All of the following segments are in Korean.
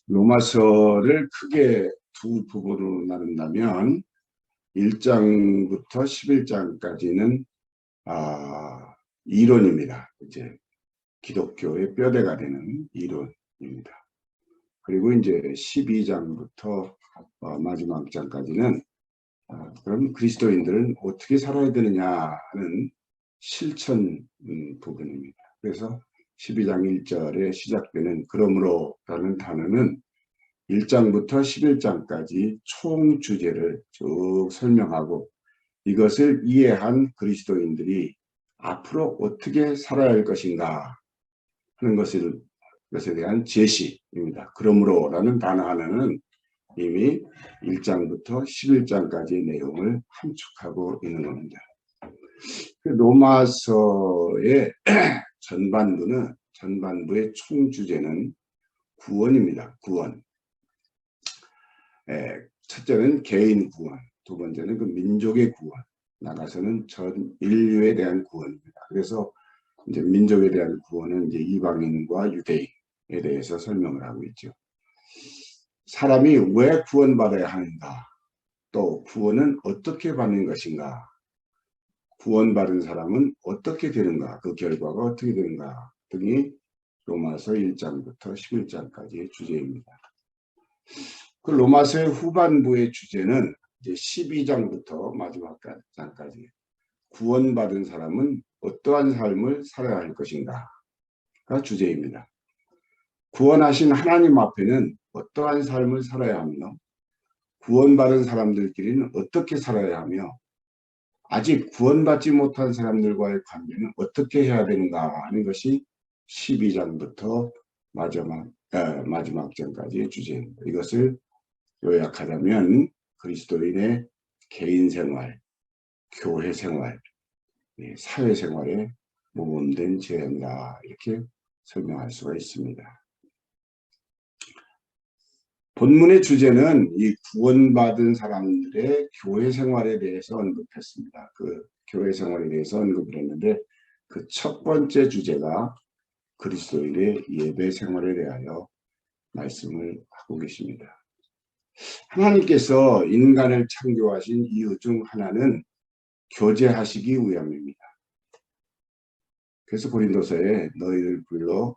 로마서를 크게 두 부분으로 나눈다면 1장부터 11장까지는 이론입니다. 이제 기독교의 뼈대가 되는 이론입니다. 그리고 이제 12장부터 마지막 장까지는 그럼 그리스도인들은 어떻게 살아야 되느냐 하는 실천 부분입니다. 그래서 12장 1절에 시작되는 그러므로라는 단어는 1장부터 11장까지 총 주제를 쭉 설명하고 이것을 이해한 그리스도인들이 앞으로 어떻게 살아야 할 것인가 하는 것에 대한 제시입니다. 그러므로라는 단어 하나는 이미 1장부터 11장까지의 내용을 함축하고 있는 겁니다. 로마서의 전반부의 총 주제는 구원입니다. 구원. 첫째는 개인 구원, 두 번째는 그 민족의 구원, 나가서는 전 인류에 대한 구원입니다. 그래서 이제 민족에 대한 구원은 이제 이방인과 유대인에 대해서 설명을 하고 있죠. 사람이 왜 구원받아야 하는가, 또 구원은 어떻게 받는 것인가, 구원받은 사람은 어떻게 되는가, 그 결과가 어떻게 되는가 등이 로마서 1장부터 11장까지의 주제입니다. 그 로마서의 후반부의 주제는 이제 12장부터 마지막 장까지 구원받은 사람은 어떠한 삶을 살아야 할 것인가가 주제입니다. 구원하신 하나님 앞에는 어떠한 삶을 살아야 하며 구원받은 사람들끼리는 어떻게 살아야 하며 아직 구원받지 못한 사람들과의 관계는 어떻게 해야 되는가 하는 것이 12장부터 마지막 장까지의 주제입니다. 이것을 요약하자면 그리스도인의 개인 생활, 교회 생활, 사회 생활에 모범된 제안이다 이렇게 설명할 수가 있습니다. 본문의 주제는 이 구원받은 사람들의 교회 생활에 대해서 언급했습니다. 그 교회 생활에 대해서 언급을 했는데 그 첫 번째 주제가 그리스도인의 예배 생활에 대하여 말씀을 하고 계십니다. 하나님께서 인간을 창조하신 이유 중 하나는 교제하시기 위함입니다. 그래서 고린도서에 너희를 불러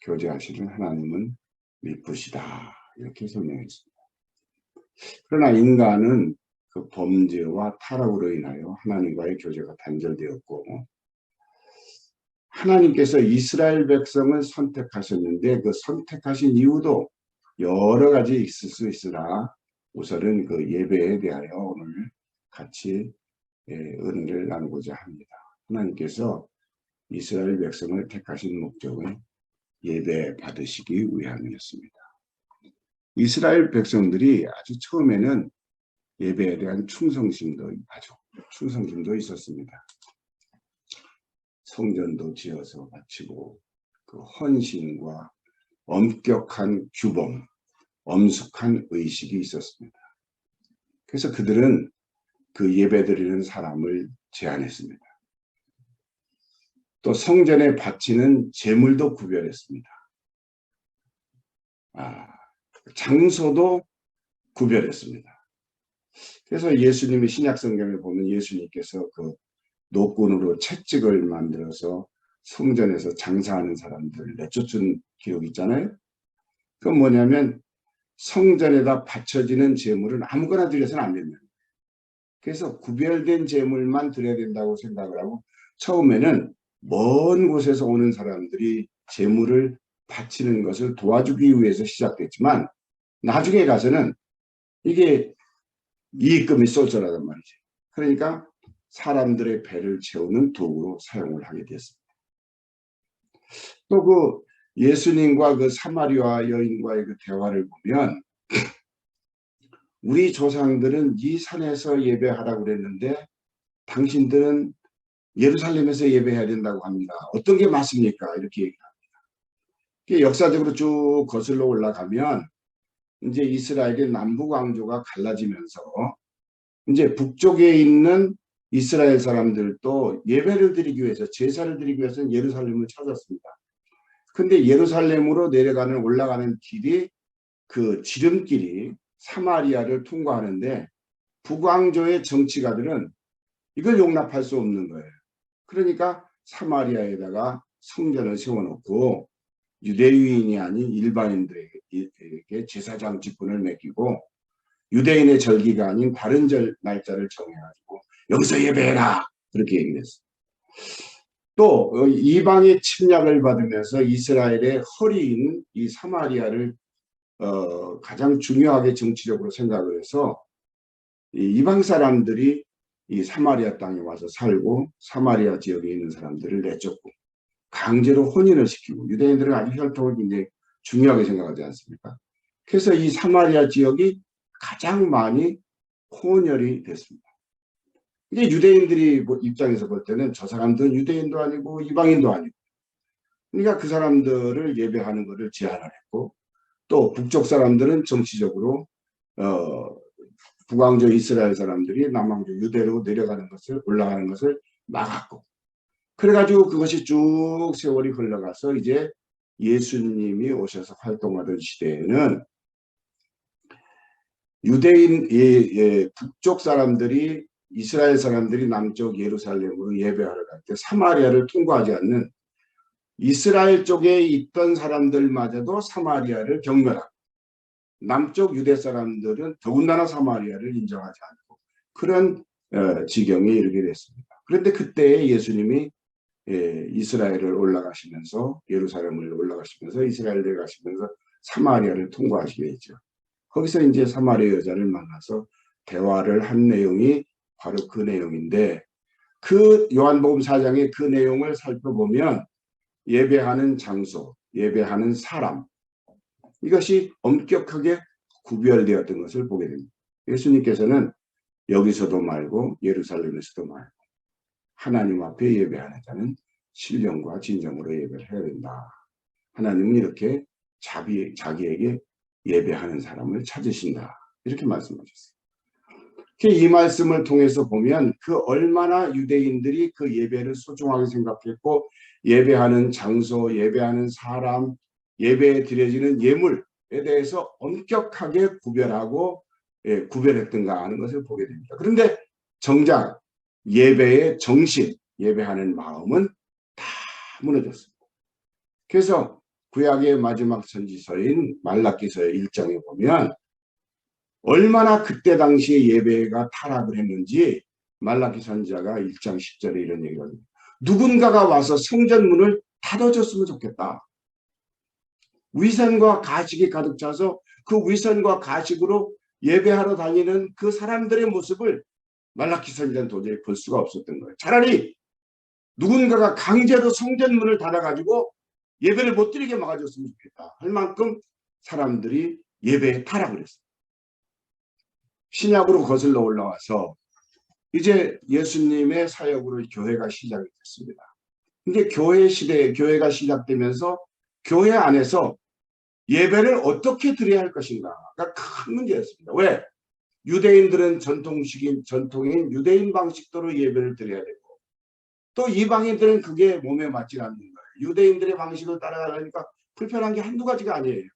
교제하시는 하나님은 미쁘시다 이렇게 설명했습니다. 그러나 인간은 그 범죄와 타락으로 인하여 하나님과의 교제가 단절되었고 하나님께서 이스라엘 백성을 선택하셨는데 그 선택하신 이유도 여러 가지 있을 수 있으나 우선은 그 예배에 대하여 오늘 같이 은혜를 나누고자 합니다. 하나님께서 이스라엘 백성을 택하신 목적은 예배 받으시기 위함이었습니다. 이스라엘 백성들이 아주 처음에는 예배에 대한 충성심도 있었습니다. 성전도 지어서 바치고 그 헌신과 엄격한 규범, 엄숙한 의식이 있었습니다. 그래서 그들은 그 예배드리는 사람을 제한했습니다. 또 성전에 바치는 제물도 구별했습니다. 장소도 구별했습니다. 그래서 예수님이 신약성경에 보면 예수님께서 그 노끈으로 채찍을 만들어서 성전에서 장사하는 사람들을 내쫓은 기록이 있잖아요. 그건 뭐냐면 성전에다 바쳐지는 제물은 아무거나 드려서는 안 된다. 그래서 구별된 제물만 드려야 된다고 생각을 하고 처음에는 먼 곳에서 오는 사람들이 제물을 바치는 것을 도와주기 위해서 시작됐지만 나중에 가서는 이게 이익금이 쏠쏠하단 말이죠. 그러니까 사람들의 배를 채우는 도구로 사용을 하게 됐습니다. 또 그 예수님과 그 사마리아 여인과의 그 대화를 보면 우리 조상들은 이 산에서 예배하라고 그랬는데 당신들은 예루살렘에서 예배해야 된다고 합니다. 어떤 게 맞습니까? 이렇게 얘기합니다. 역사적으로 쭉 거슬러 올라가면 이제 이스라엘의 남북 왕조가 갈라지면서 이제 북쪽에 있는 이스라엘 사람들도 예배를 드리기 위해서 제사를 드리기 위해서 예루살렘을 찾았습니다. 근데 예루살렘으로 올라가는 길이 그 지름길이 사마리아를 통과하는데 북왕조의 정치가들은 이걸 용납할 수 없는 거예요. 그러니까 사마리아에다가 성전을 세워놓고 유대인이 아닌 일반인들에게 제사장 직분을 맡기고 유대인의 절기가 아닌 다른 날짜를 정해가지고 여기서 예배해라 그렇게 얘기를 했어요. 또 이방의 침략을 받으면서 이스라엘의 허리인 이 사마리아를 가장 중요하게 정치적으로 생각을 해서 이방 사람들이 이 사마리아 땅에 와서 살고 사마리아 지역에 있는 사람들을 내쫓고 강제로 혼인을 시키고 유대인들은 아주 혈통을 굉장히 중요하게 생각하지 않습니까? 그래서 이 사마리아 지역이 가장 많이 혼혈이 됐습니다. 이게 유대인들이 입장에서 볼 때는 저 사람들은 유대인도 아니고 이방인도 아니고 그러니까 그 사람들을 예배하는 것을 제한을 했고 또 북쪽 사람들은 정치적으로 북왕조 이스라엘 사람들이 남왕조 유대로 올라가는 것을 막았고 그래가지고 그것이 쭉 세월이 흘러가서 이제 예수님이 오셔서 활동하던 시대에는 북쪽 사람들이 이스라엘 사람들이 남쪽 예루살렘으로 예배하러 갈 때 사마리아를 통과하지 않는 이스라엘 쪽에 있던 사람들마저도 사마리아를 경멸하고 남쪽 유대 사람들은 더군다나 사마리아를 인정하지 않고 그런 지경에 이르게 됐습니다. 그런데 그때 예수님이 이스라엘을 올라가시면서 예루살렘을 올라가시면서 이스라엘을 가시면서 사마리아를 통과하시게 되죠. 거기서 이제 사마리아 여자를 만나서 대화를 한 내용이 바로 그 내용인데 그 요한복음 4장의 그 내용을 살펴보면 예배하는 장소, 예배하는 사람 이것이 엄격하게 구별되었던 것을 보게 됩니다. 예수님께서는 여기서도 말고 예루살렘에서도 말고 하나님 앞에 예배하는 자는 신령과 진정으로 예배를 해야 된다. 하나님은 이렇게 자기에게 예배하는 사람을 찾으신다. 이렇게 말씀하셨어요. 이 말씀을 통해서 보면 그 얼마나 유대인들이 그 예배를 소중하게 생각했고 예배하는 장소, 예배하는 사람, 예배에 드려지는 예물에 대해서 엄격하게 구별했던가 하는 것을 보게 됩니다. 그런데 정작 예배의 정신, 예배하는 마음은 다 무너졌습니다. 그래서 구약의 마지막 선지서인 말라기서의 1장에 보면 얼마나 그때 당시에 예배가 타락을 했는지 말라기 선지자가 1장 10절에 이런 얘기를 합니다. 누군가가 와서 성전문을 닫아줬으면 좋겠다. 위선과 가식이 가득 차서 그 위선과 가식으로 예배하러 다니는 그 사람들의 모습을 말라기 선지자는 도저히 볼 수가 없었던 거예요. 차라리 누군가가 강제로 성전문을 닫아가지고 예배를 못 드리게 막아줬으면 좋겠다 할 만큼 사람들이 예배에 타락을 했어요. 신약으로 거슬러 올라와서 이제 예수님의 사역으로 교회가 시작이 됐습니다. 이제 교회 시대에 교회가 시작되면서 교회 안에서 예배를 어떻게 드려야 할 것인가가 큰 문제였습니다. 왜? 유대인들은 전통인 유대인 방식대로 예배를 드려야 되고 또 이방인들은 그게 몸에 맞지 않는 거예요. 유대인들의 방식을 따라가려니까 불편한 게 한두 가지가 아니에요.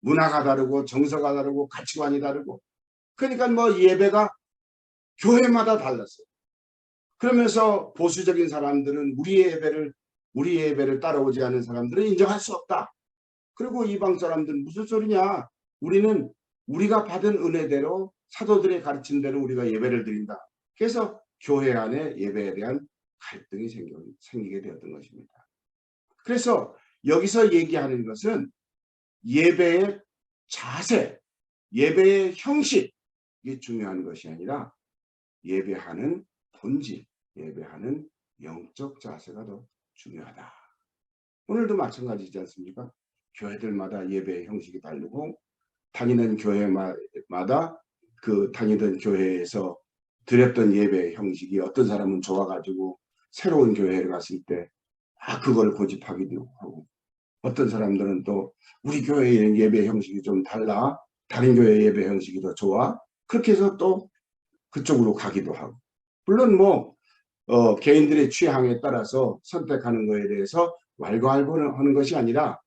문화가 다르고 정서가 다르고 가치관이 다르고 그러니까 예배가 교회마다 달랐어요. 그러면서 보수적인 사람들은 우리의 예배를 따라오지 않은 사람들은 인정할 수 없다. 그리고 이방 사람들은 무슨 소리냐. 우리가 받은 은혜대로 사도들의 가르친 대로 우리가 예배를 드린다. 그래서 교회 안에 예배에 대한 갈등이 생기게 되었던 것입니다. 그래서 여기서 얘기하는 것은 예배의 자세, 예배의 형식 이게 중요한 것이 아니라 예배하는 본질, 예배하는 영적 자세가 더 중요하다. 오늘도 마찬가지지 않습니까? 교회들마다 예배의 형식이 다르고 다니는 교회마다 그 다니던 교회에서 드렸던 예배의 형식이 어떤 사람은 좋아가지고 새로운 교회를 갔을 때 그걸 고집하기도 하고 어떤 사람들은 또 우리 교회의 예배 형식이 좀 달라. 다른 교회의 예배 형식이 더 좋아. 그렇게 해서 또 그쪽으로 가기도 하고. 물론 개인들의 취향에 따라서 선택하는 거에 대해서 왈가왈부 하는 것이 아니라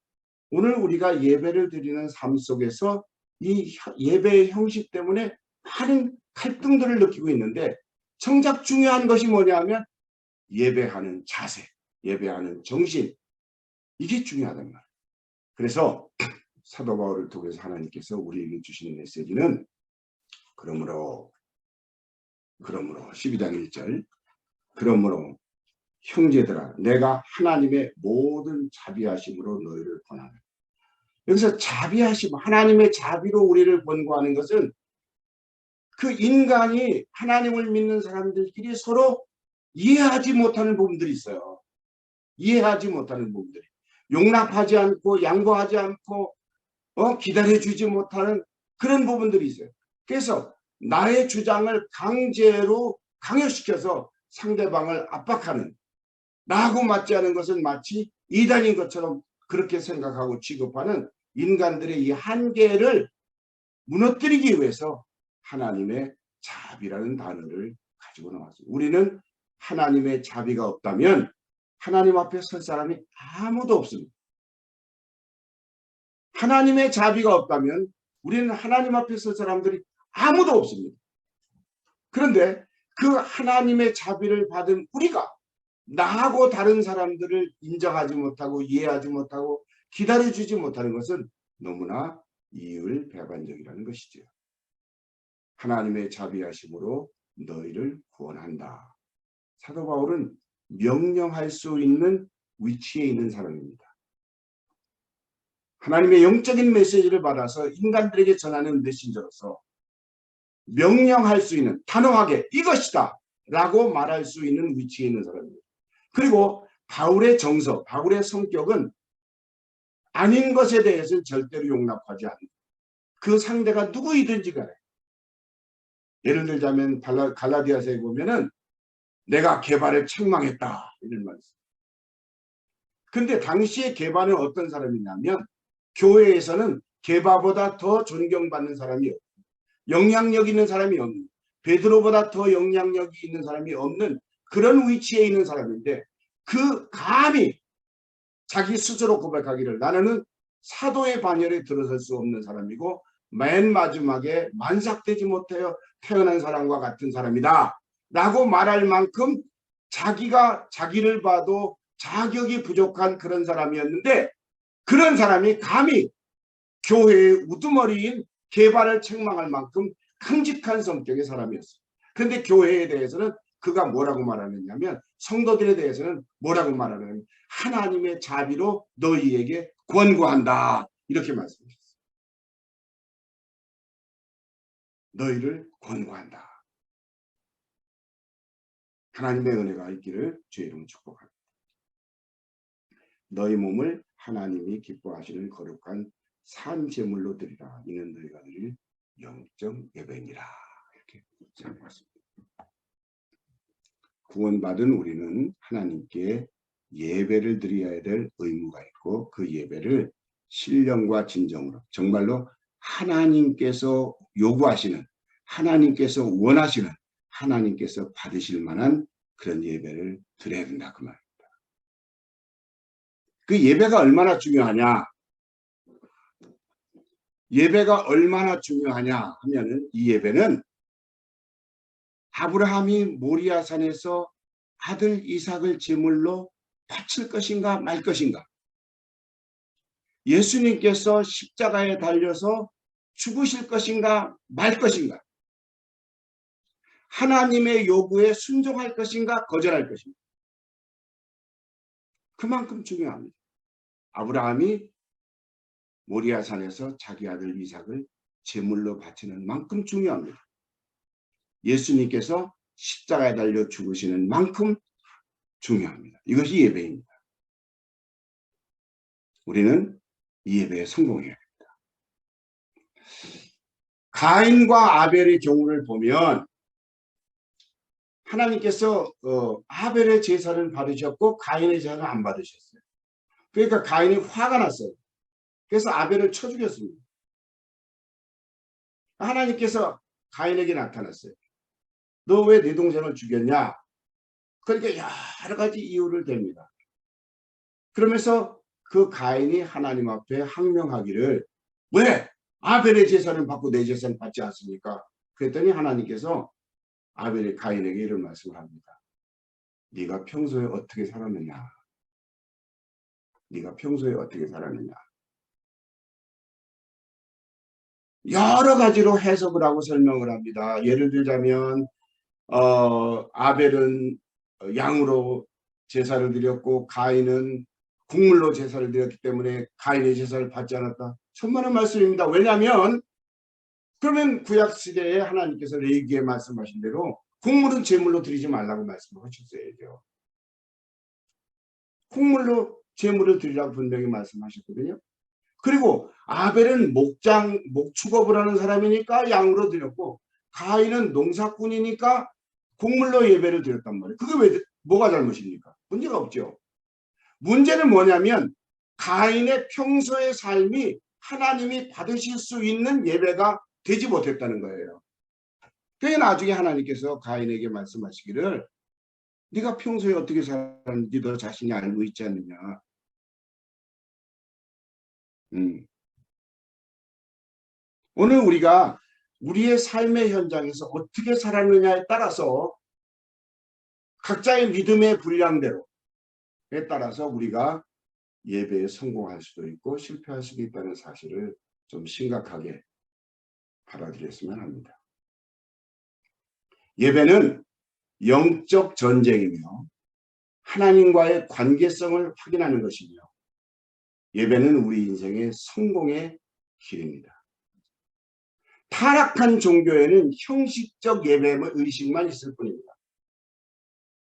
오늘 우리가 예배를 드리는 삶 속에서 이 예배의 형식 때문에 많은 갈등들을 느끼고 있는데 정작 중요한 것이 뭐냐면 예배하는 자세, 예배하는 정신, 이게 중요하단 말이에요. 그래서 사도 바울을 통해서 하나님께서 우리에게 주시는 메시지는 그러므로 12장 1절 그러므로 형제들아 내가 하나님의 모든 자비하심으로 너희를 권하노라. 여기서 자비하심, 하나님의 자비로 우리를 권고하는 것은 그 인간이 하나님을 믿는 사람들끼리 서로 이해하지 못하는 부분들이 있어요. 이해하지 못하는 부분들이. 용납하지 않고 양보하지 않고 기다려주지 못하는 그런 부분들이 있어요. 그래서 나의 주장을 강제로 강요시켜서 상대방을 압박하는, 나하고 맞지 않은 것은 마치 이단인 것처럼 그렇게 생각하고 취급하는 인간들의 이 한계를 무너뜨리기 위해서 하나님의 자비라는 단어를 가지고 나왔어요. 우리는 하나님의 자비가 없다면 하나님 앞에 설 사람이 아무도 없습니다. 하나님의 자비가 없다면 우리는 하나님 앞에 설 사람들이 아무도 없습니다. 그런데 그 하나님의 자비를 받은 우리가 나하고 다른 사람들을 인정하지 못하고 이해하지 못하고 기다려주지 못하는 것은 너무나 이율배반적이라는 것이죠. 하나님의 자비하심으로 너희를 구원한다. 사도 바울은 명령할 수 있는 위치에 있는 사람입니다. 하나님의 영적인 메시지를 받아서 인간들에게 전하는 메신저로서 명령할 수 있는, 단호하게 이것이다 라고 말할 수 있는 위치에 있는 사람입니다. 그리고 바울의 정서, 바울의 성격은 아닌 것에 대해서는 절대로 용납하지 않는, 그 상대가 누구이든지 간에, 예를 들자면 갈라디아서에 보면은 내가 게바를 책망했다 이런 말이 있어요. 근데 당시에 게바는 어떤 사람이냐면 교회에서는 게바보다 더 존경받는 사람이 없고 영향력 있는 사람이 없는, 베드로보다 더 영향력이 있는 사람이 없는 그런 위치에 있는 사람인데 그 감히 자기 스스로 고백하기를 나는 사도의 반열에 들어설 수 없는 사람이고 맨 마지막에 만삭되지 못하여 태어난 사람과 같은 사람이다 라고 말할 만큼 자기가 자기를 봐도 자격이 부족한 그런 사람이었는데 그런 사람이 감히 교회의 우두머리인 게바를 책망할 만큼 강직한 성격의 사람이었어요. 그런데 교회에 대해서는 그가 뭐라고 말하느냐면 성도들에 대해서는 뭐라고 말하느냐면 하나님의 자비로 너희에게 권고한다 이렇게 말씀하셨어요. 너희를 권고한다. 하나님의 은혜가 있기를 주의 이름으로 축복합니다. 너희 몸을 하나님이 기뻐하시는 거룩한 산 제물로 드리라. 이는 너희가 드릴 영적 예배니라. 이렇게 생각했습니다. 구원받은 우리는 하나님께 예배를 드려야 될 의무가 있고 그 예배를 신령과 진정으로 정말로 하나님께서 요구하시는, 하나님께서 원하시는, 하나님께서 받으실 만한 그런 예배를 드려야 된다 그 말입니다. 그 예배가 얼마나 중요하냐? 예배가 얼마나 중요하냐 하면은 이 예배는 아브라함이 모리아산에서 아들 이삭을 제물로 바칠 것인가 말 것인가, 예수님께서 십자가에 달려서 죽으실 것인가 말 것인가, 하나님의 요구에 순종할 것인가 거절할 것인가, 그만큼 중요합니다. 아브라함이 모리아산에서 자기 아들 이삭을 제물로 바치는 만큼 중요합니다. 예수님께서 십자가에 달려 죽으시는 만큼 중요합니다. 이것이 예배입니다. 우리는 이 예배에 성공해야 됩니다. 가인과 아벨의 경우를 보면 하나님께서 아벨의 제사를 받으셨고 가인의 제사를 안 받으셨어요. 그러니까 가인이 화가 났어요. 그래서 아벨을 쳐 죽였습니다. 하나님께서 가인에게 나타났어요. 너 왜 네 동생을 죽였냐? 그러니까 여러 가지 이유를 댑니다. 그러면서 그 가인이 하나님 앞에 항명하기를 왜 아벨의 제사를 받고 내 제사는 받지 않습니까? 그랬더니 하나님께서 아벨의 가인에게 이런 말씀을 합니다. 네가 평소에 어떻게 살았느냐? 네가 평소에 어떻게 살았느냐? 여러 가지로 해석을 하고 설명을 합니다. 예를 들자면 아벨은 양으로 제사를 드렸고 가인은 국물로 제사를 드렸기 때문에 가인의 제사를 받지 않았다. 천만의 말씀입니다. 왜냐하면 그러면 구약시대에 하나님께서 레위기에 말씀하신 대로 국물은 제물로 드리지 말라고 말씀하셨어야죠. 국물로 제물을 드리라고 분명히 말씀하셨거든요. 그리고 아벨은 목축업을 하는 사람이니까 양으로 드렸고 가인은 농사꾼이니까 곡물로 예배를 드렸단 말이에요. 그게 뭐가 잘못입니까? 문제가 없죠. 문제는 뭐냐면 가인의 평소의 삶이 하나님이 받으실 수 있는 예배가 되지 못했다는 거예요. 그래서 나중에 하나님께서 가인에게 말씀하시기를 네가 평소에 어떻게 살았는지 너 자신이 알고 있지 않느냐. 오늘 우리가 우리의 삶의 현장에서 어떻게 살았느냐에 따라서 각자의 믿음의 분량대로에 따라서 우리가 예배에 성공할 수도 있고 실패할 수도 있다는 사실을 좀 심각하게 받아들였으면 합니다. 예배는 영적 전쟁이며 하나님과의 관계성을 확인하는 것이며 예배는 우리 인생의 성공의 길입니다. 타락한 종교에는 형식적 예배 의식만 있을 뿐입니다.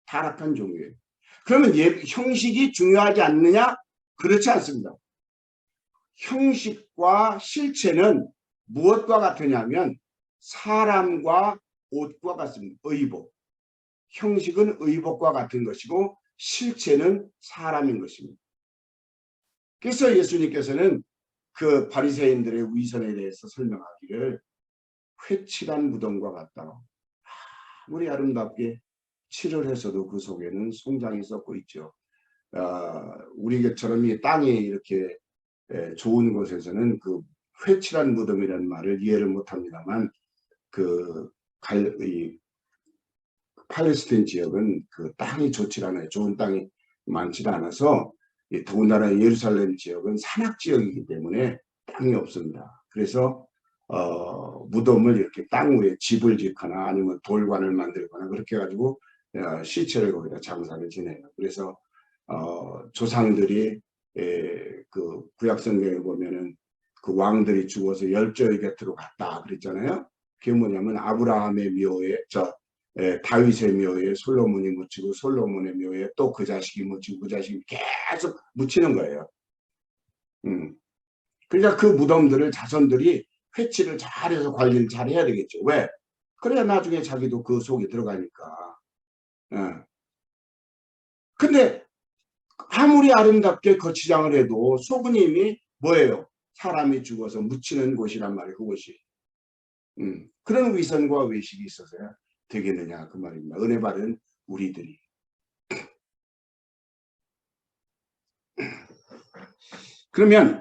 타락한 종교에. 그러면 형식이 중요하지 않느냐? 그렇지 않습니다. 형식과 실체는 무엇과 같으냐면 사람과 옷과 같습니다. 의복. 형식은 의복과 같은 것이고 실체는 사람인 것입니다. 그래서 예수님께서는 그 바리새인들의 위선에 대해서 설명하기를 회칠한 무덤과 같다. 아무리 아름답게 칠을 해서도 그 속에는 송장이 썩고 있죠. 우리처럼 이 땅에 이렇게 좋은 곳에서는 그 회칠한 무덤이라는 말을 이해를 못합니다만 이 팔레스타인 지역은 그 땅이 좋지 않아요. 좋은 땅이 많지 않아서 더군다나 예루살렘 지역은 산악 지역이기 때문에 땅이 없습니다. 그래서 무덤을 이렇게 땅 위에 집을 짓거나 아니면 돌관을 만들거나 그렇게 해가지고 시체를 거기다 장사를 지내요. 그래서 조상들이 그 구약성경에 보면은 그 왕들이 죽어서 열조의 곁으로 갔다 그랬잖아요. 그게 뭐냐면 아브라함의 묘에 다윗의 묘에 솔로몬이 묻히고 솔로몬의 묘에 또 그 자식이 묻히고 그 자식이 계속 묻히는 거예요. 그러니까 그 무덤들을 자손들이 회치를 잘해서 관리를 잘 해야 되겠죠. 왜? 그래야 나중에 자기도 그 속에 들어가니까. 근데 아무리 아름답게 거치장을 해도 속은 이미 뭐예요? 사람이 죽어서 묻히는 곳이란 말이에요. 그곳이. 그런 위선과 외식이 있어서야 되겠느냐 그 말입니다. 은혜 받은 우리들이. 그러면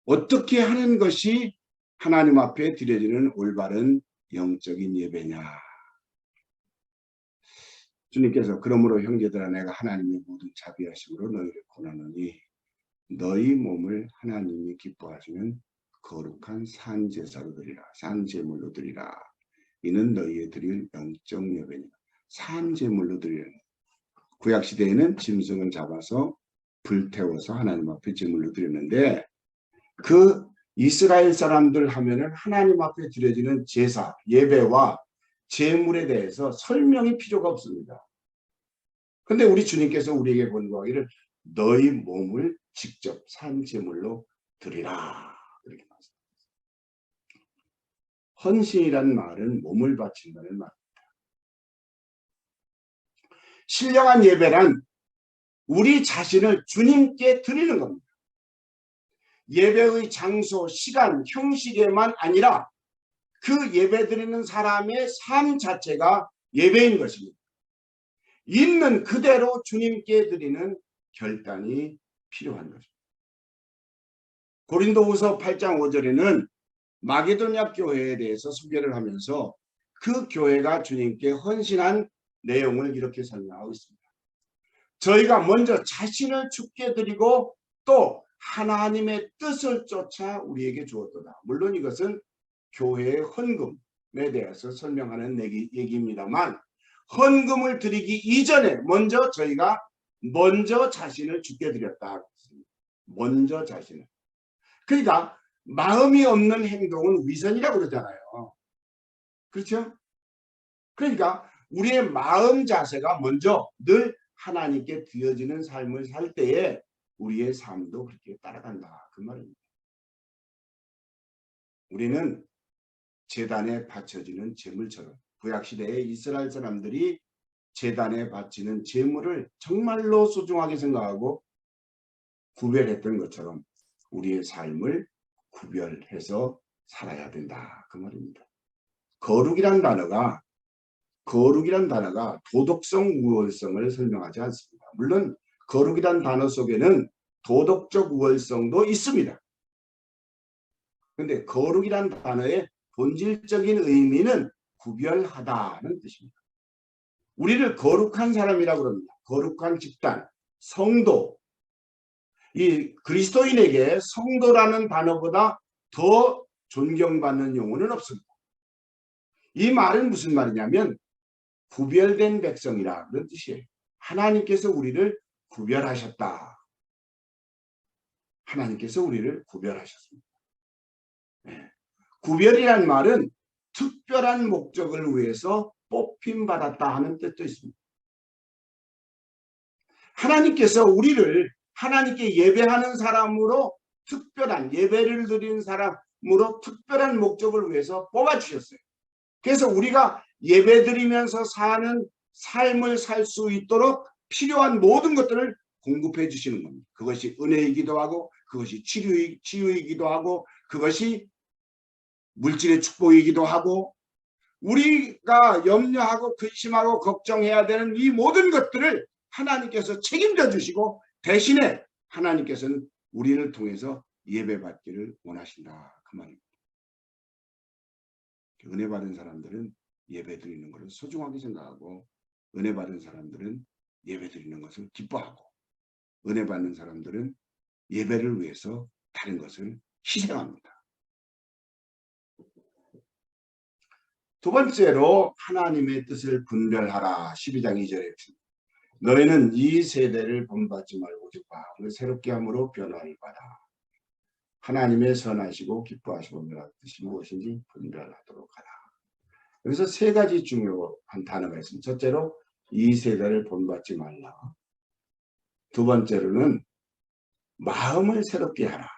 어떻게 하는 것이 하나님 앞에 드려지는 올바른 영적인 예배냐. 주님께서 그러므로 형제들아 내가 하나님의 모든 자비하심으로 너희를 권하노니 너희 몸을 하나님이 기뻐하시는 거룩한 산제사로 드리라. 산제물로 드리라. 이는 너희의 드릴 영적 예배니라. 산제물로 드리라. 구약시대에는 짐승을 잡아서 불태워서 하나님 앞에 제물로 드렸는데 그 이스라엘 사람들 하면은 하나님 앞에 드려지는 제사, 예배와 제물에 대해서 설명이 필요가 없습니다. 근데 우리 주님께서 우리에게 권고하기를 너희 몸을 직접 산제물로 드리라. 그렇게 말씀합니다. 헌신이라는 말은 몸을 바친다는 말입니다. 신령한 예배란 우리 자신을 주님께 드리는 겁니다. 예배의 장소, 시간, 형식에만 아니라 그 예배 드리는 사람의 삶 자체가 예배인 것입니다. 있는 그대로 주님께 드리는 결단이 필요한 거죠. 고린도후서 8장 5절에는 마게도냐 교회에 대해서 소개를 하면서 그 교회가 주님께 헌신한 내용을 이렇게 설명하고 있습니다. 저희가 먼저 자신을 죽게 드리고 또 하나님의 뜻을 쫓아 우리에게 주었도다. 물론 이것은 교회의 헌금에 대해서 설명하는 얘기입니다만, 헌금을 드리기 이전에 저희가 먼저 자신을 죽게 드렸다. 먼저 자신을. 그러니까 마음이 없는 행동은 위선이라고 그러잖아요. 그렇죠? 그러니까 우리의 마음 자세가 먼저 늘 하나님께 드려지는 삶을 살 때에 우리의 삶도 그렇게 따라간다. 그 말입니다. 우리는 제단에 바쳐지는 제물처럼 구약시대의 이스라엘 사람들이 제단에 바치는 제물을 정말로 소중하게 생각하고 구별했던 것처럼 우리의 삶을 구별해서 살아야 된다. 그 말입니다. 거룩이란 단어가 도덕성, 우월성을 설명하지 않습니다. 물론 거룩이란 단어 속에는 도덕적 우월성도 있습니다. 그런데 거룩이란 단어의 본질적인 의미는 구별하다는 뜻입니다. 우리를 거룩한 사람이라고 합니다. 거룩한 집단, 성도. 이 그리스도인에게 성도라는 단어보다 더 존경받는 용어는 없습니다. 이 말은 무슨 말이냐면 구별된 백성이라 그런 뜻이에요. 하나님께서 우리를 구별하셨다. 하나님께서 우리를 구별하셨습니다. 네. 구별이란 말은 특별한 목적을 위해서 뽑힘받았다 하는 뜻도 있습니다. 하나님께서 우리를 하나님께 예배하는 사람으로 특별한 예배를 드리는 사람으로 특별한 목적을 위해서 뽑아주셨어요. 그래서 우리가 예배드리면서 사는 삶을 살 수 있도록 필요한 모든 것들을 공급해 주시는 겁니다. 그것이 은혜이기도 하고 그것이 치유이기도 하고 그것이 물질의 축복이기도 하고 우리가 염려하고 근심하고 걱정해야 되는 이 모든 것들을 하나님께서 책임져 주시고 대신에 하나님께서는 우리를 통해서 예배받기를 원하신다. 그 말입니다. 은혜 받은 사람들은 예배 드리는 것을 소중하게 생각하고 은혜 받은 사람들은 예배 드리는 것을 기뻐하고 은혜 받는 사람들은 예배를 위해서 다른 것을 희생합니다. 두 번째로 하나님의 뜻을 분별하라. 12장 2절에 너희는 이 세대를 본받지 말고 오직 마음을 새롭게 함으로 변화를 받아 하나님의 선하시고 기뻐하시고 멸할 뜻이 무엇인지 분별하도록 하라. 여기서 세 가지 중요한 단어가 있습니다. 첫째로 이 세대를 본받지 말라. 두 번째로는 마음을 새롭게 하라.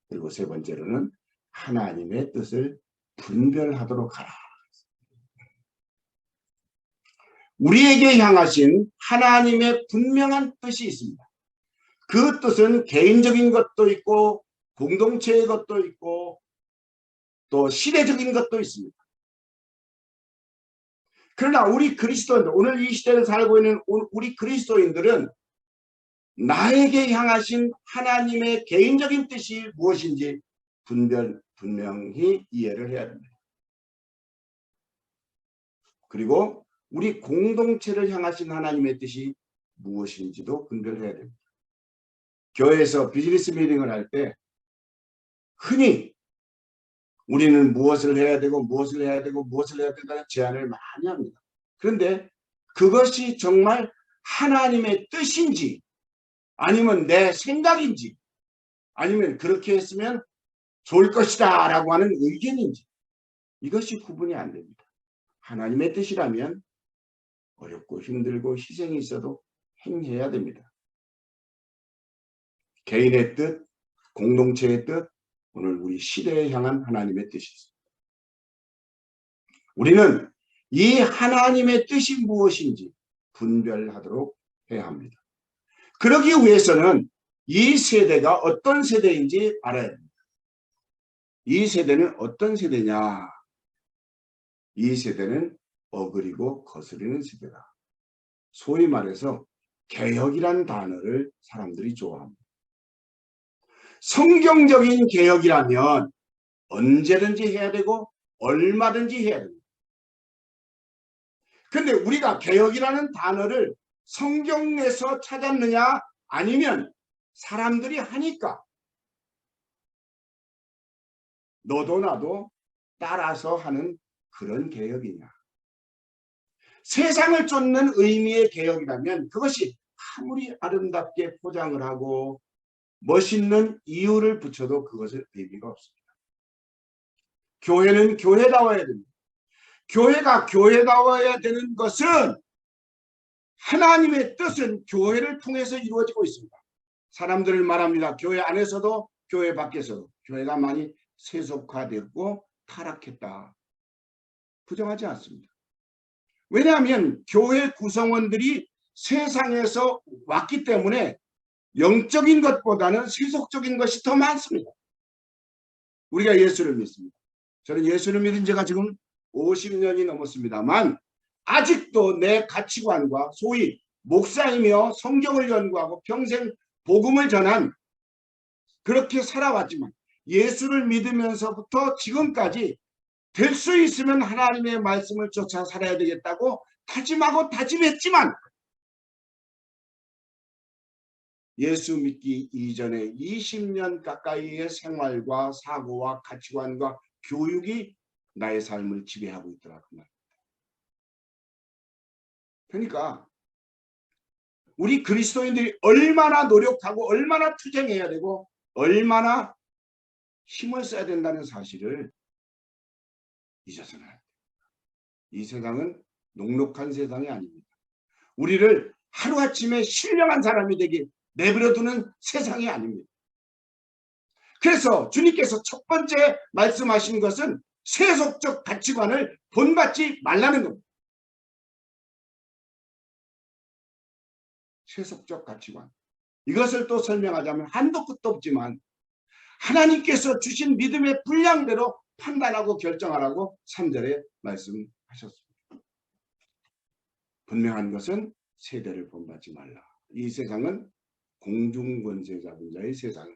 그리고 세 번째로는 하나님의 뜻을 분별하도록 하라. 우리에게 향하신 하나님의 분명한 뜻이 있습니다. 그 뜻은 개인적인 것도 있고 공동체의 것도 있고 또 시대적인 것도 있습니다. 그러나 우리 그리스도인들, 오늘 이 시대를 살고 있는 우리 그리스도인들은 나에게 향하신 하나님의 개인적인 뜻이 무엇인지 분명히 이해를 해야 됩니다. 그리고 우리 공동체를 향하신 하나님의 뜻이 무엇인지도 분별해야 됩니다. 교회에서 비즈니스 미팅을 할 때 흔히 우리는 무엇을 해야 되고 무엇을 해야 되고 무엇을 해야 된다는 제안을 많이 합니다. 그런데 그것이 정말 하나님의 뜻인지 아니면 내 생각인지 아니면 그렇게 했으면 좋을 것이다 라고 하는 의견인지 이것이 구분이 안 됩니다. 하나님의 뜻이라면 어렵고 힘들고 희생이 있어도 행해야 됩니다. 개인의 뜻, 공동체의 뜻, 오늘 우리 시대에 향한 하나님의 뜻이 있습니다. 우리는 이 하나님의 뜻이 무엇인지 분별하도록 해야 합니다. 그러기 위해서는 이 세대가 어떤 세대인지 알아야 합니다. 이 세대는 어떤 세대냐? 이 세대는 어그리고 거스르는 세대다. 소위 말해서 개혁이란 단어를 사람들이 좋아합니다. 성경적인 개혁이라면 언제든지 해야 되고 얼마든지 해야 됩니다. 근데 우리가 개혁이라는 단어를 성경에서 찾았느냐 아니면 사람들이 하니까 너도 나도 따라서 하는 그런 개혁이냐. 세상을 쫓는 의미의 개혁이라면 그것이 아무리 아름답게 포장을 하고 멋있는 이유를 붙여도 그것은 의미가 없습니다. 교회는 교회다워야 됩니다. 교회가 교회다워야 되는 것은 하나님의 뜻은 교회를 통해서 이루어지고 있습니다. 사람들을 말합니다. 교회 안에서도 교회 밖에서도 교회가 많이 세속화되고 타락했다. 부정하지 않습니다. 왜냐하면 교회 구성원들이 세상에서 왔기 때문에 영적인 것보다는 세속적인 것이 더 많습니다. 우리가 예수를 믿습니다. 저는 예수를 믿은 지가 지금 50년이 넘었습니다만 아직도 내 가치관과 소위 목사이며 성경을 연구하고 평생 복음을 전한 그렇게 살아왔지만 예수를 믿으면서부터 지금까지 될 수 있으면 하나님의 말씀을 쫓아 살아야 되겠다고 다짐하고 다짐했지만 예수 믿기 이전에 20년 가까이의 생활과 사고와 가치관과 교육이 나의 삶을 지배하고 있더라고요. 그러니까 우리 그리스도인들이 얼마나 노력하고 얼마나 투쟁해야 되고 얼마나 힘을 써야 된다는 사실을 잊어서는 안 돼요. 이 세상은 녹록한 세상이 아닙니다. 우리를 하루아침에 신령한 사람이 되게 내버려두는 세상이 아닙니다. 그래서 주님께서 첫 번째 말씀하신 것은 세속적 가치관을 본받지 말라는 겁니다. 세속적 가치관. 이것을 또 설명하자면 한도 끝도 없지만 하나님께서 주신 믿음의 분량대로 판단하고 결정하라고 3절에 말씀하셨습니다. 분명한 것은 세대를 본받지 말라. 이 세상은 공중권세 잡은 자의 세상.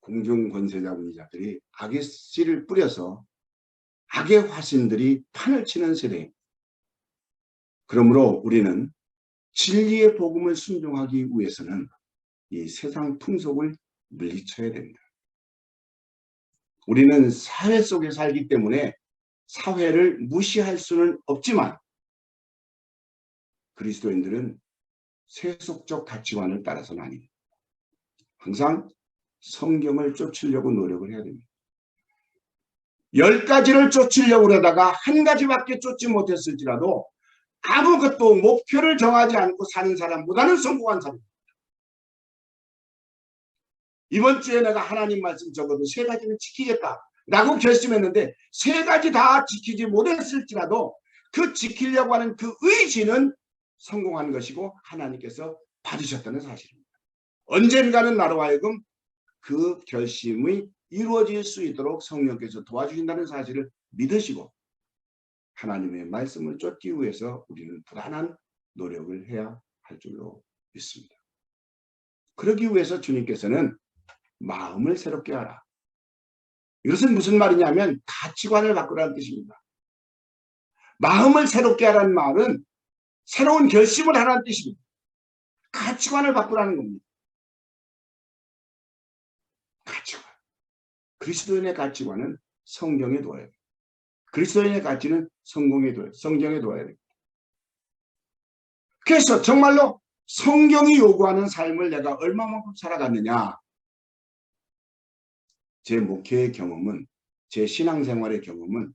공중권세 잡은 자들이 악의 씨를 뿌려서 악의 화신들이 판을 치는 세대. 그러므로 우리는 진리의 복음을 순종하기 위해서는 이 세상 풍속을 물리쳐야 됩니다. 우리는 사회 속에 살기 때문에 사회를 무시할 수는 없지만 그리스도인들은 세속적 가치관을 따라서는 아닙니다. 항상 성경을 쫓으려고 노력을 해야 됩니다. 10가지를 쫓으려고 하다가 한 가지밖에 쫓지 못했을지라도 아무것도 목표를 정하지 않고 사는 사람보다는 성공한 사람입니다. 이번 주에 내가 하나님 말씀 적어도 3가지는 지키겠다라고 결심했는데 3가지 다 지키지 못했을지라도 그 지키려고 하는 그 의지는 성공한 것이고 하나님께서 받으셨다는 사실입니다. 언젠가는 나로 하여금 그 결심이 이루어질 수 있도록 성령께서 도와주신다는 사실을 믿으시고 하나님의 말씀을 쫓기 위해서 우리는 부단한 노력을 해야 할 줄로 믿습니다. 그러기 위해서 주님께서는 마음을 새롭게 하라. 이것은 무슨 말이냐면 가치관을 바꾸라는 뜻입니다. 마음을 새롭게 하라는 말은 새로운 결심을 하라는 뜻입니다. 가치관을 바꾸라는 겁니다. 가치관. 그리스도인의 가치관은 성경에 둬야 됩니다. 그리스도인의 가치는 성경에 둬야 됩니다. 그래서 정말로 성경이 요구하는 삶을 내가 얼마만큼 살아갔느냐. 제 목회의 경험은, 제 신앙생활의 경험은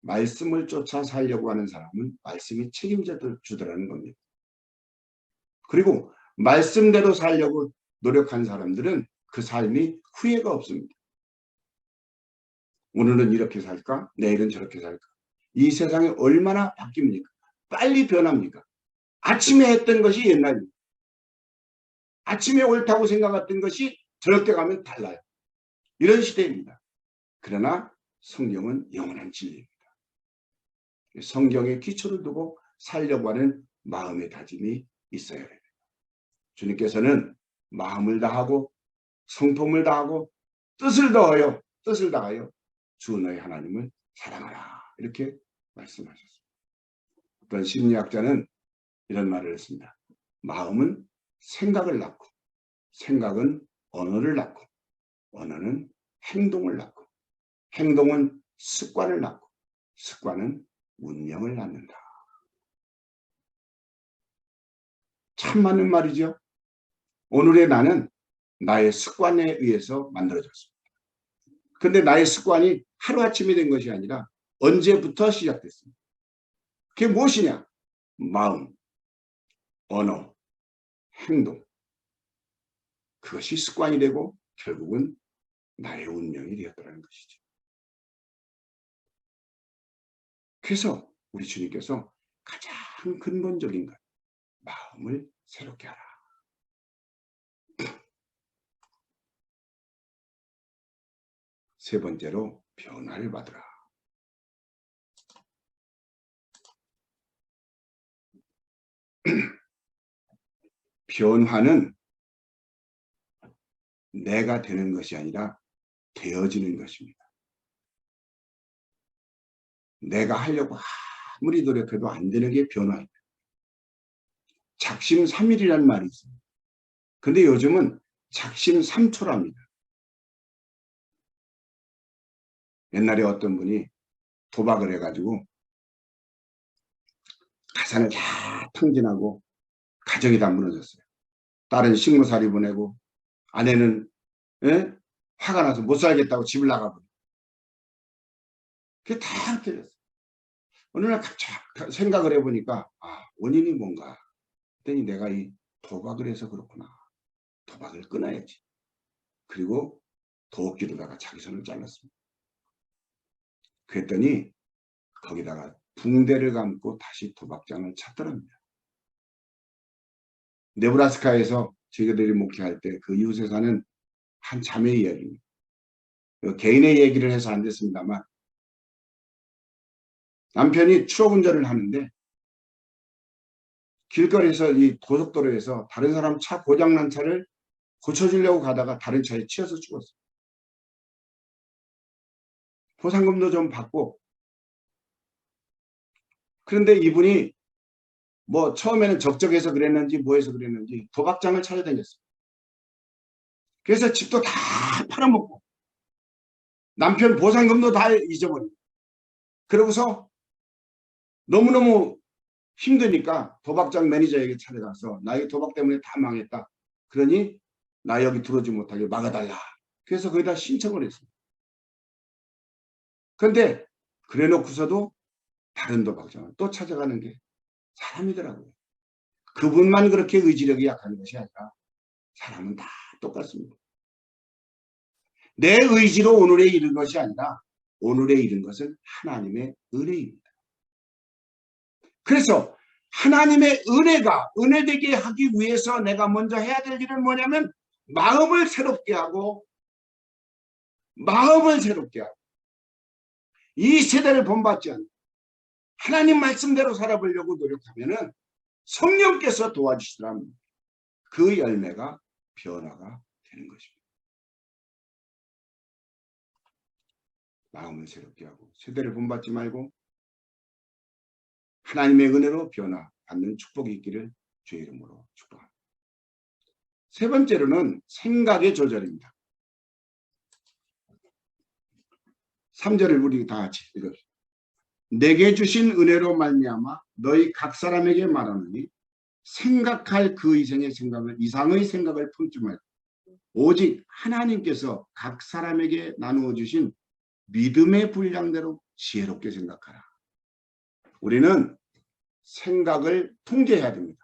말씀을 쫓아 살려고 하는 사람은 말씀이 책임져 주더라는 겁니다. 그리고 말씀대로 살려고 노력한 사람들은 그 삶이 후회가 없습니다. 오늘은 이렇게 살까? 내일은 저렇게 살까? 이 세상이 얼마나 바뀝니까? 빨리 변합니까? 아침에 했던 것이 옛날입니다. 아침에 옳다고 생각했던 것이 저녁 때 가면 달라요. 이런 시대입니다. 그러나 성경은 영원한 진리입니다. 성경에 기초를 두고 살려고 하는 마음의 다짐이 있어야 됩니다. 주님께서는 마음을 다하고 성품을 다하고 뜻을 다하여 주 너의 하나님을 사랑하라 이렇게 말씀하셨습니다. 어떤 심리학자는 이런 말을 했습니다. 마음은 생각을 낳고 생각은 언어를 낳고 언어는 행동을 낳고 행동은 습관을 낳고 습관은 운명을 낳는다. 참 맞는 말이죠. 오늘의 나는 나의 습관에 의해서 만들어졌습니다. 그런데 나의 습관이 하루아침에 된 것이 아니라 언제부터 시작됐습니다. 그게 무엇이냐? 마음, 언어, 행동. 그것이 습관이 되고 결국은 나의 운명이 되었다는 것이죠. 그래서 우리 주님께서 가장 근본적인 것, 마음을 새롭게 하라. 세 번째로 변화를 받으라. 변화는 내가 되는 것이 아니라 되어지는 것입니다. 내가 하려고 아무리 노력해도 안 되는 게 변화입니다. 작심삼일이라는 말이 있습니다. 근데 요즘은 작심삼초랍니다. 옛날에 어떤 분이 도박을 해가지고 가산을 다 탕진하고 가정이 다 무너졌어요. 딸은 식모살이 보내고 아내는 화가 나서 못 살겠다고 집을 나가버려요. 그게 다 틀렸어요. 어느 날 생각을 해보니까 원인이 뭔가 했더니 내가 이 도박을 해서 그렇구나. 도박을 끊어야지. 그리고 도끼로다가 자기 손을 잘랐습니다. 그랬더니 거기다가 붕대를 감고 다시 도박장을 찾더랍니다. 네브라스카에서 저희들이 목회할 때 그 이웃에 사는 한 자매의 이야기입니다. 개인의 얘기를 해서 안 됐습니다만 남편이 추억 운전을 하는데 길거리에서 이 고속도로에서 다른 사람 차 고장난 차를 고쳐주려고 가다가 다른 차에 치여서 죽었어요. 보상금도 좀 받고 그런데 이분이 뭐 처음에는 적적해서 그랬는지 뭐해서 그랬는지 도박장을 찾아다녔어요. 그래서 집도 다 팔아먹고 남편 보상금도 다 잊어버리고 그러고서 너무너무 힘드니까 도박장 매니저에게 찾아가서 나 이 도박 때문에 다 망했다. 그러니 나 여기 들어오지 못하게 막아달라. 그래서 거기다 신청을 했습니다. 그런데 그래 놓고서도 다른 도박장을 또 찾아가는 게 사람이더라고요. 그분만 그렇게 의지력이 약한 것이 아니라 사람은 다 똑같습니다. 내 의지로 오늘에 이른 것이 아니라 오늘에 이른 것은 하나님의 은혜입니다. 그래서 하나님의 은혜가 은혜되게 하기 위해서 내가 먼저 해야 될 일은 뭐냐면 마음을 새롭게 하고 이 세대를 본받지 않고 하나님 말씀대로 살아보려고 노력하면은 성령께서 도와주시라면 그 열매가 변화가 되는 것입니다. 마음을 새롭게 하고 세대를 본받지 말고 하나님의 은혜로 변화받는 축복이 있기를 주의 이름으로 축복합니다. 세 번째로는 생각의 조절입니다. 3절을 우리 다 같이 읽읍시다. 내게 주신 은혜로 말미암아 너희 각 사람에게 말하노니 생각할 그 이상의 생각을 품지 말고 오직 하나님께서 각 사람에게 나누어 주신 믿음의 분량대로 지혜롭게 생각하라. 우리는 생각을 통제해야 됩니다.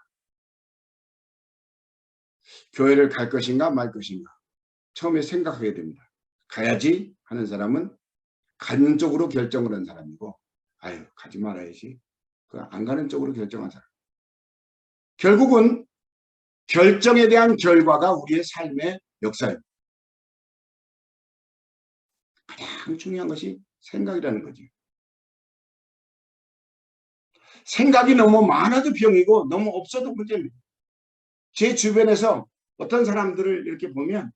교회를 갈 것인가 말 것인가 처음에 생각하게 됩니다. 가야지 하는 사람은 가는 쪽으로 결정을 한 사람이고 아유 가지 말아야지 안 가는 쪽으로 결정한 사람. 결국은 결정에 대한 결과가 우리의 삶의 역사입니다. 가장 중요한 것이 생각이라는 거죠. 생각이 너무 많아도 병이고 너무 없어도 문제입니다. 제 주변에서 어떤 사람들을 이렇게 보면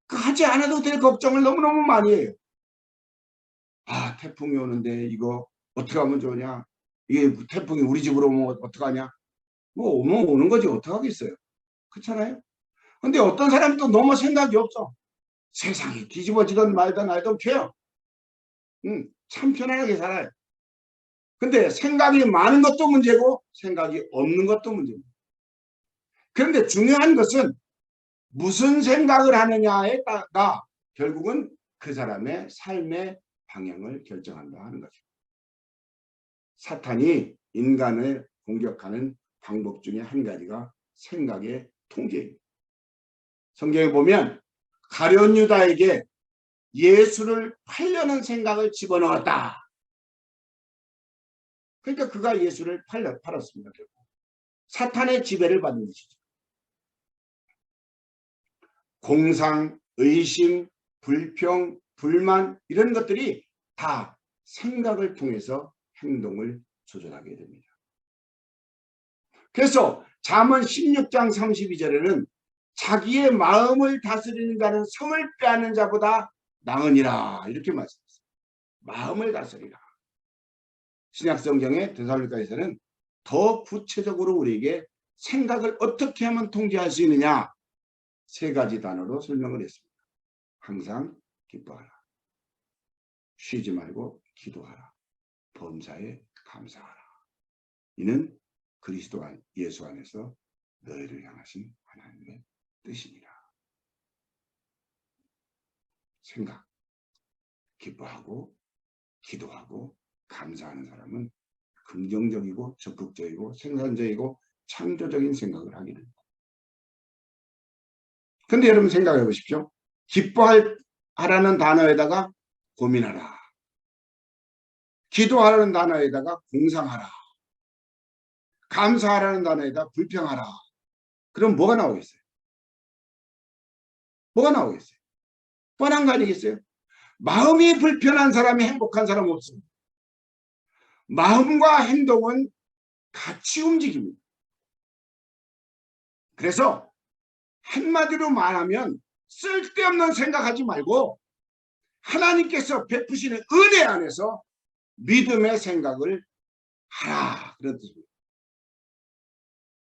하지 않아도 될 걱정을 너무너무 많이 해요. 아, 태풍이 오는데 이거 어떻게 하면 좋으냐, 이게 태풍이 우리 집으로 오면 어떡하냐, 뭐 오면 오는 거지 어떡하겠어요. 그렇잖아요. 근데 어떤 사람은 또 너무 생각이 없어. 세상이 뒤집어지든 말든 알던 캐요. 참 편안하게 살아요. 근데 생각이 많은 것도 문제고 생각이 없는 것도 문제입니다. 그런데 중요한 것은 무슨 생각을 하느냐에 따라 결국은 그 사람의 삶의 방향을 결정한다 하는 거죠. 사탄이 인간을 공격하는 방법 중에 한 가지가 생각의 통제입니다. 성경에 보면 가룟 유다에게 예수를 팔려는 생각을 집어넣었다. 그러니까 그가 예수를 팔았습니다. 결국. 사탄의 지배를 받는 것이죠. 공상, 의심, 불평, 불만 이런 것들이 다 생각을 통해서 행동을 조절하게 됩니다. 그래서 잠언 16장 32절에는 자기의 마음을 다스리는 자는 성을 빼앗는 자보다 나으니라 이렇게 말씀했습니다. 마음을 다스리라. 신약성경의 데살로니가에서는 더 구체적으로 우리에게 생각을 어떻게 하면 통제할 수 있느냐 3가지 단어로 설명을 했습니다. 항상 기뻐하라. 쉬지 말고 기도하라. 범사에 감사하라. 이는 그리스도 예수 안에서 너희를 향하신 하나님의 뜻이니라. 생각, 기뻐하고 기도하고 감사하는 사람은 긍정적이고 적극적이고 생산적이고 창조적인 생각을 하게 됩니다. 근데 여러분 생각해 보십시오. 기뻐하라는 단어에다가 고민하라. 기도하라는 단어에다가 공상하라. 감사하라는 단어에다 불평하라. 그럼 뭐가 나오겠어요? 뭐가 나오겠어요? 뻔한 거 아니겠어요? 마음이 불편한 사람이 행복한 사람 없습니다. 마음과 행동은 같이 움직입니다. 그래서 한마디로 말하면 쓸데없는 생각하지 말고 하나님께서 베푸시는 은혜 안에서 믿음의 생각을 하라 그런 뜻입니다.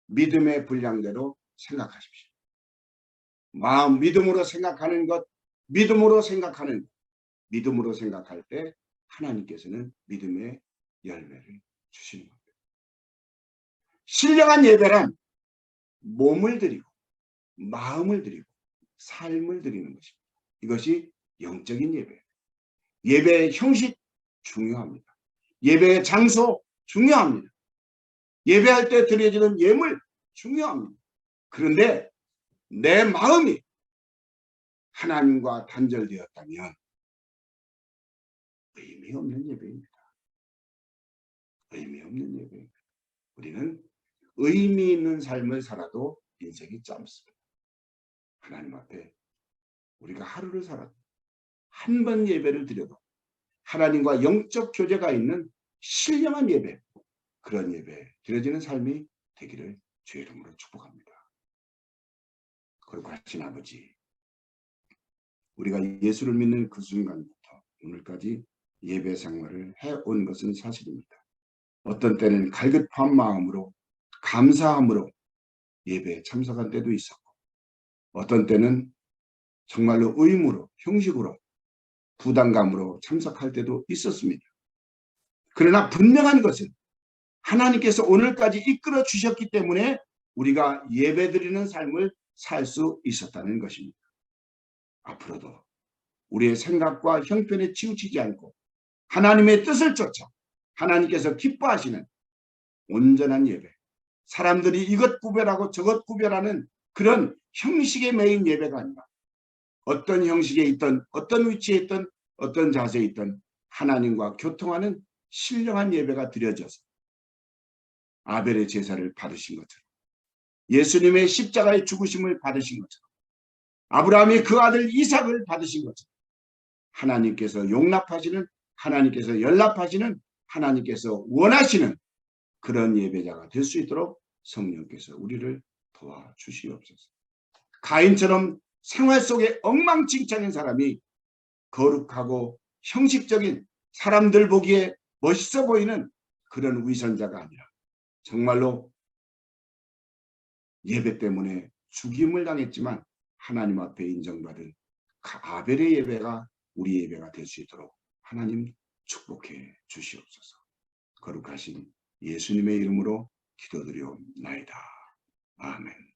믿음의 분량대로 생각하십시오. 마음 믿음으로 생각하는 것, 믿음으로 생각하는 것, 믿음으로 생각할 때 하나님께서는 믿음의 열매를 주시는 겁니다. 신령한 예배란 몸을 드리고 마음을 드리고 삶을 드리는 것입니다. 이것이 영적인 예배예요. 예배의 형식 중요합니다. 예배의 장소 중요합니다. 예배할 때 드려지는 예물 중요합니다. 그런데 내 마음이 하나님과 단절되었다면 의미 없는 예배입니다. 의미 없는 예배입니다. 우리는 의미 있는 삶을 살아도 인생이 짧습니다. 하나님 앞에 우리가 하루를 살아도 한 번 예배를 드려도 하나님과 영적 교제가 있는 신령한 예배, 그런 예배 드려지는 삶이 되기를 주의 이름으로 축복합니다. 거룩하신 아버지, 우리가 예수를 믿는 그 순간부터 오늘까지 예배 생활을 해온 것은 사실입니다. 어떤 때는 갈급한 마음으로 감사함으로 예배에 참석한 때도 있었고 어떤 때는 정말로 의무로 형식으로 부담감으로 참석할 때도 있었습니다. 그러나 분명한 것은 하나님께서 오늘까지 이끌어 주셨기 때문에 우리가 예배드리는 삶을 살 수 있었다는 것입니다. 앞으로도 우리의 생각과 형편에 치우치지 않고 하나님의 뜻을 쫓아 하나님께서 기뻐하시는 온전한 예배, 사람들이 이것 구별하고 저것 구별하는 그런 형식에 매인 예배가 아니라 어떤 형식에 있든 어떤 위치에 있든 어떤 자세에 있든 하나님과 교통하는 신령한 예배가 드려져서 아벨의 제사를 받으신 것처럼 예수님의 십자가의 죽으심을 받으신 것처럼 아브라함이 그 아들 이삭을 받으신 것처럼 하나님께서 용납하시는, 하나님께서 연락하시는, 하나님께서 원하시는 그런 예배자가 될 수 있도록 성령께서 우리를 도와주시옵소서. 가인처럼 생활 속에 엉망진창인 사람이 거룩하고 형식적인, 사람들 보기에 멋있어 보이는 그런 위선자가 아니라 정말로 예배 때문에 죽임을 당했지만 하나님 앞에 인정받은 아벨의 예배가 우리 예배가 될 수 있도록 하나님 축복해 주시옵소서. 거룩하신 예수님의 이름으로 기도드리옵나이다. 아멘.